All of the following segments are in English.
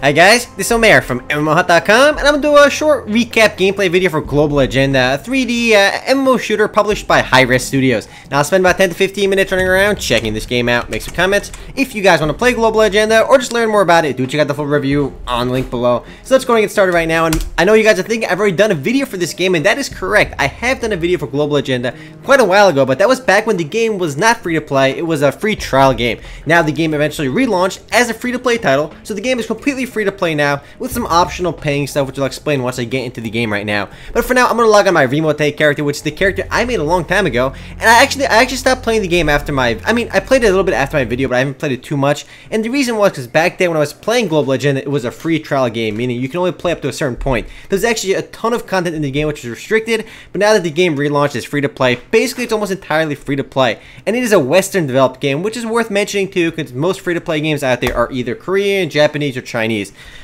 Hi guys, this is Omer from MMOHut.com, and I'm going to do a short recap gameplay video for Global Agenda, a 3D MMO shooter published by Hi-Rez Studios. Now I'll spend about 10 to 15 minutes running around, checking this game out, make some comments. If you guys want to play Global Agenda, or just learn more about it, do check out the full review on the link below. So let's go and get started right now, and I know you guys are thinking I've already done a video for this game, and that is correct. I have done a video for Global Agenda quite a while ago, but that was back when the game was not free to play, it was a free trial game. Now the game eventually relaunched as a free to play title, so the game is completely free to play now, with some optional paying stuff, which I'll explain once I get into the game right now. But for now, I'm gonna log on my Remote character, which is the character I made a long time ago. And I actually stopped playing the game after I played it a little bit after my video, but I haven't played it too much. And the reason was because back then when I was playing Global Agenda, it was a free trial game, meaning you can only play up to a certain point. There's actually a ton of content in the game which is restricted, but now that the game relaunched, it's free to play. Basically, it's almost entirely free to play, and it is a Western developed game, which is worth mentioning too, because most free to play games out there are either Korean, Japanese, or Chinese.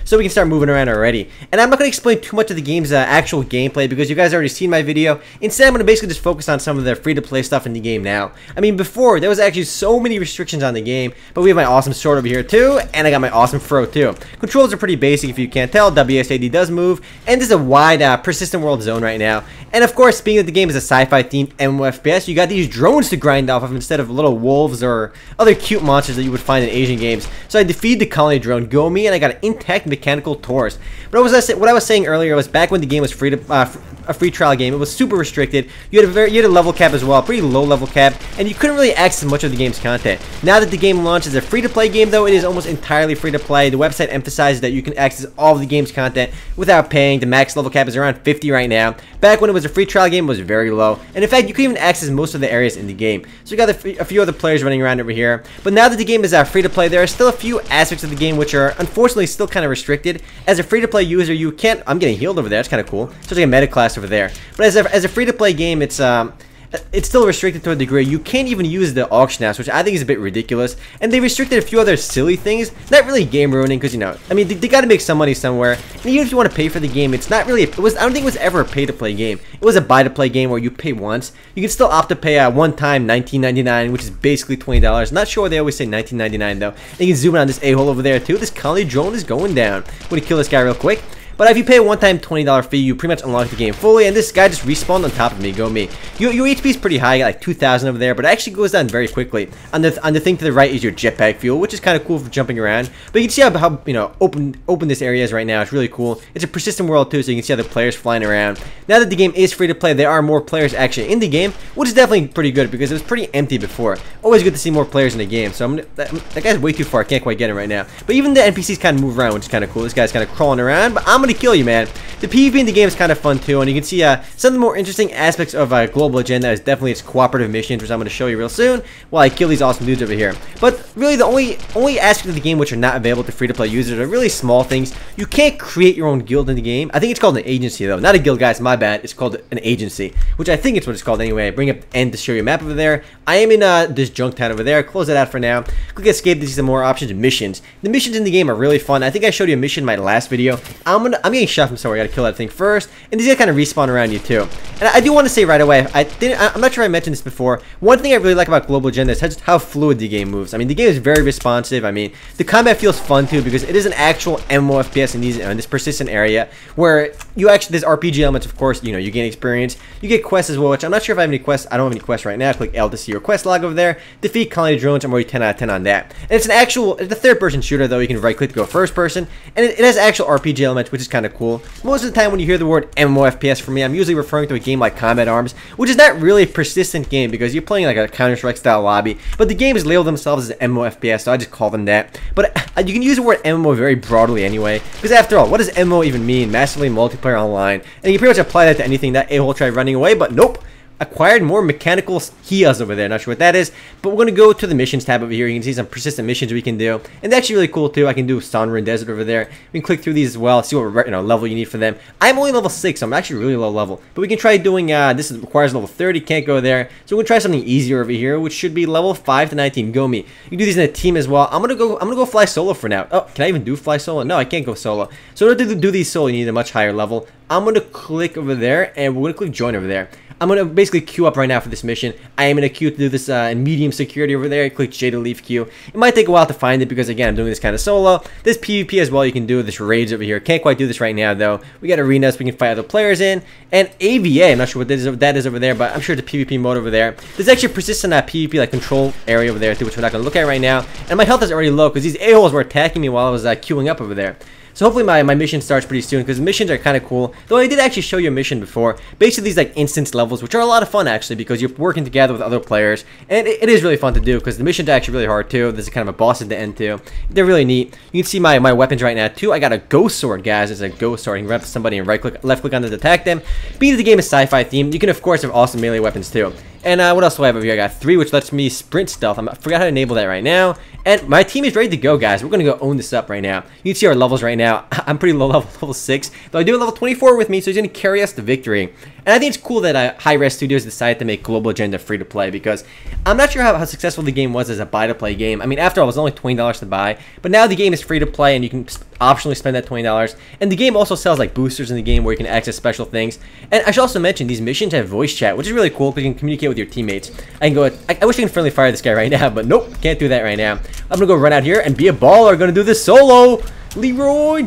So we can start moving around already. And I'm not going to explain too much of the game's actual gameplay because you guys already seen my video. Instead, I'm going to basically just focus on some of the free-to-play stuff in the game now. I mean, before, there was actually so many restrictions on the game, but we have my awesome sword over here too, and I got my awesome throw too. Controls are pretty basic if you can't tell. WSAD does move, and there's a wide persistent world zone right now. And of course, being that the game is a sci-fi themed MMOFPS, you got these drones to grind off of instead of little wolves or other cute monsters that you would find in Asian games. So I defeated the colony drone Gomi, and I got an intact mechanical Taurus. But what I was saying earlier was back when the game was a free trial game, it was super restricted. You had a level cap as well, a pretty low level cap, and you couldn't really access much of the game's content. Now that the game launched as a free-to-play game, though, it is almost entirely free-to-play. The website emphasizes that you can access all of the game's content without paying. The max level cap is around 50 right now. Back when it was a free trial game, it was very low, and in fact, you couldn't even access most of the areas in the game. So you got a few other players running around over here. But now that the game is free-to-play, there are still a few aspects of the game which are unfortunately still kind of restricted. As a free-to-play user, you can't. I'm getting healed over there. That's kind of cool. So it's like a meta class over there. But as a free-to-play game, it's still restricted to a degree. You can't even use the auction house, which I think is a bit ridiculous. And they restricted a few other silly things. Not really game ruining, because I mean, they got to make some money somewhere. And even if you want to pay for the game, it's not really. I don't think it was ever a pay-to-play game. It was a buy-to-play game where you pay once. You can still opt to pay one time $19.99, which is basically $20. Not sure why they always say $19.99 though. And you can zoom in on this a-hole over there too. This colony drone is going down. I'm gonna kill this guy real quick. But if you pay a one-time $20 fee, you pretty much unlock the game fully, and this guy just respawned on top of me. Go me. Your HP is pretty high, like 2,000 over there, but it actually goes down very quickly. On the thing to the right is your jetpack fuel, which is kind of cool for jumping around. But you can see how open this area is right now. It's really cool. It's a persistent world too, so you can see other players flying around. Now that the game is free to play, there are more players actually in the game, which is definitely pretty good because it was pretty empty before. Always good to see more players in the game. So that guy's way too far. I can't quite get him right now. But even the NPCs kind of move around, which is kind of cool. This guy's kind of crawling around, but I'm gonna kill you, man. The PvP in the game is kind of fun too, and you can see some of the more interesting aspects of Global Agenda is definitely its cooperative missions, which I'm going to show you real soon while I kill these awesome dudes over here. But really, the only aspect of the game which are not available to free-to-play users are really small things. You can't create your own guild in the game. I think it's called an agency though, not a guild, guys. My bad. It's called an agency, which I think it's what it's called anyway. I bring up the end to show you a map over there. I am in this junk town over there. Close that out for now. Click escape to see some more options and missions. The missions in the game are really fun. I think I showed you a mission in my last video. I'm getting shot from somewhere. I gotta kill that thing first, and these guys kind of respawn around you too. And I do want to say right away, I'm not sure I mentioned this before. One thing I really like about Global Agenda is just how fluid the game moves. I mean, the game is very responsive. I mean, the combat feels fun too because it is an actual MMOFPS in this persistent area where there's RPG elements, of course. You gain experience, you get quests as well. Which I'm not sure if I have any quests. I don't have any quests right now. Click L to see your quest log over there. Defeat colony drones. I'm already 10 out of 10 on that. And it's a third-person shooter though. You can right-click to go first-person, and it has actual RPG elements, which is kind of cool. Most of the time when you hear the word MMOFPS for me, I'm usually referring to a game like Combat Arms, which is not really a persistent game because you're playing like a Counter-Strike style lobby, but the games label themselves as MMOFPS, so I just call them that. But you can use the word MMO very broadly anyway, because after all, what does MMO even mean? Massively multiplayer online. And you pretty much apply that to anything. That a-hole tried running away, but nope. Acquired more mechanical Hias over there. Not sure what that is, but we're going to go to the missions tab over here. You can see some persistent missions we can do, and they're actually really cool too. I can do Sonrin Desert over there. We can click through these as well, see what level you need for them. I'm only level 6, so I'm actually really low level, but we can try doing this requires level 30, can't go there, so we're going to try something easier over here, which should be level 5 to 19. Go me. You can do these in a team as well. I'm gonna go fly solo for now. Oh, can I even do fly solo? No, I can't go solo. So in order to do these solo, you need a much higher level. I'm gonna click over there, and we're gonna click join over there. I'm going to basically queue up right now for this mission. I am in a queue to do this in medium security over there. Click J to leave queue. It might take a while to find it because, again, I'm doing this kind of solo. There's PvP as well you can do. This raids over here. Can't quite do this right now, though. We got arenas we can fight other players in. And AVA, I'm not sure what that is over there, but I'm sure it's a PvP mode over there. There's actually a persistent PvP like control area over there, too, which we're not going to look at right now. And my health is already low because these a-holes were attacking me while I was queuing up over there. So hopefully my mission starts pretty soon because missions are kind of cool. Though I did actually show you a mission before. Basically these like instance levels, which are a lot of fun actually because you're working together with other players. And it is really fun to do because the missions are actually really hard too. There's kind of a boss at the end too. They're really neat. You can see my weapons right now too. I got a ghost sword, guys. It's a ghost sword. You can run up to somebody and left click on it to attack them. Beat the game is sci-fi themed. You can of course have awesome melee weapons too. And what else do I have over here? I got 3, which lets me sprint stealth. I forgot how to enable that right now. And my team is ready to go, guys. We're going to go own this up right now. You can see our levels right now. I'm pretty low level 6. Though I do have level 24 with me, so he's going to carry us to victory. And I think it's cool that Hi-Res Studios decided to make Global Agenda free to play because I'm not sure how successful the game was as a buy-to-play game. I mean, after all, it was only $20 to buy. But now the game is free to play and you can optionally spend that $20. And the game also sells like boosters in the game where you can access special things. And I should also mention these missions have voice chat, which is really cool because you can communicate with your teammates. I can go. I wish I could friendly fire this guy right now, but nope, can't do that right now. I'm gonna go run out here and be a baller. Gonna do this solo. Leroy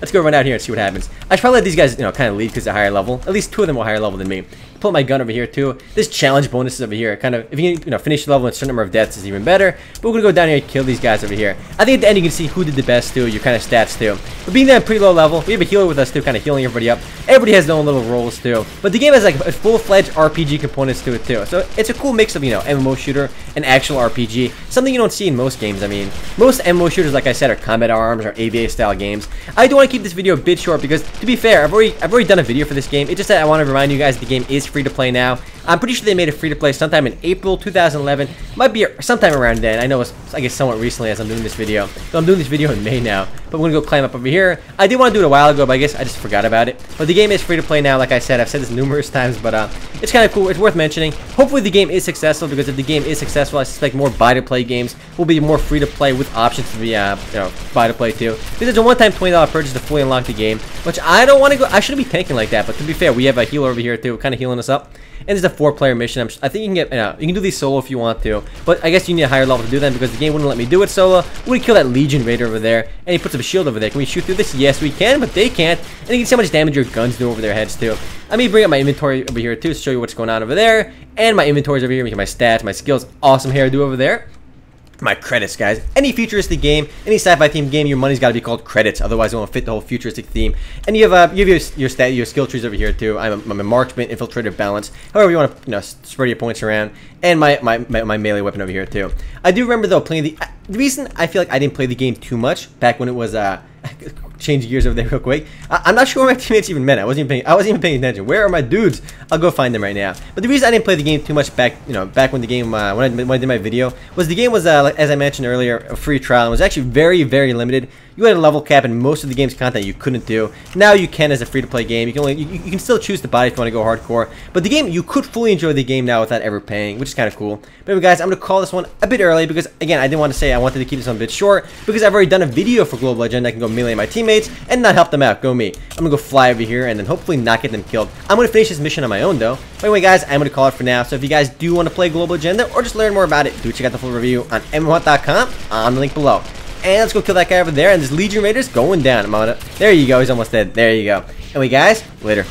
Let's go run out here and see what happens. I should probably let these guys, kind of lead because they're higher level. At least 2 of them are higher level than me. Pull my gun over here too. This challenge bonuses over here. Kind of, if you can, finish the level with a certain number of deaths is even better. But we're gonna go down here and kill these guys over here. I think at the end you can see who did the best too. Your kind of stats too. But being that I'm pretty low level, we have a healer with us too, kind of healing everybody up. Everybody has their own little roles too. But the game has like a full-fledged RPG components to it too. So it's a cool mix of MMO shooter and actual RPG. Something you don't see in most games. I mean, most MMO shooters, like I said, are combat arms or AVA style games. I do want to keep this video a bit short because, to be fair, I've already done a video for this game. It's just that I want to remind you guys the game is free to play now. I'm pretty sure they made it free to play sometime in April 2011. Might be sometime around then. I know it's, I guess, somewhat recently as I'm doing this video. So I'm doing this video in May now. But we're going to go climb up over here. I did want to do it a while ago, but I guess I just forgot about it. But the game is free to play now, like I said. I've said this numerous times, but it's kind of cool. It's worth mentioning. Hopefully the game is successful, because if the game is successful, I suspect more buy-to-play games will be more free to play with options to be, buy-to-play too. Because it's a one-time $20 purchase to fully unlock the game, which I don't want to go. I shouldn't be tanking like that, but to be fair, we have a healer over here too, kind of healing us up. And there's a 4-player mission. I think you can get, you can do these solo if you want to, but I guess you need a higher level to do that because the game wouldn't let me do it solo. We're gonna kill that Legion Raider over there, and he puts up a shield over there. Can we shoot through this? Yes, we can, but they can't. And you can see how much damage your guns do over their heads too. Let me bring up my inventory over here too to show you what's going on over there. And my inventory's over here. We get my stats, my skills. Awesome hairdo over there. My credits, guys. Any futuristic game, any sci-fi themed game, your money's got to be called credits. Otherwise, it won't fit the whole futuristic theme. And you have your skill trees over here too. I'm a marksman, infiltrator, balance. However you want to spread your points around. And my melee weapon over here too. I do remember though playing the reason I feel like I didn't play the game too much back when it was change gears over there real quick. I'm not sure where my teammates even met. I wasn't even paying attention. Where are my dudes? I'll go find them right now. But the reason I didn't play the game too much back when the game when I did my video was the game was like, as I mentioned earlier, a free trial. It was actually very, very limited. You had a level cap, and most of the game's content you couldn't do. Now you can as a free-to-play game. You can you can still choose to buy if you want to go hardcore. But the game, you could fully enjoy the game now without ever paying, which is kind of cool. But anyway, guys, I'm going to call this one a bit early because, again, I didn't want to say I wanted to keep this one a bit short because I've already done a video for Global Agenda. I can go melee my teammates and not help them out. Go me. I'm going to go fly over here and then hopefully not get them killed. I'm going to finish this mission on my own, though. But anyway, guys, I'm going to call it for now. So if you guys do want to play Global Agenda or just learn more about it, do check out the full review on MMOHut.com on the link below. And let's go kill that guy over there. And this Legion Raider's going down. There you go. He's almost dead. There you go. Anyway, guys, later.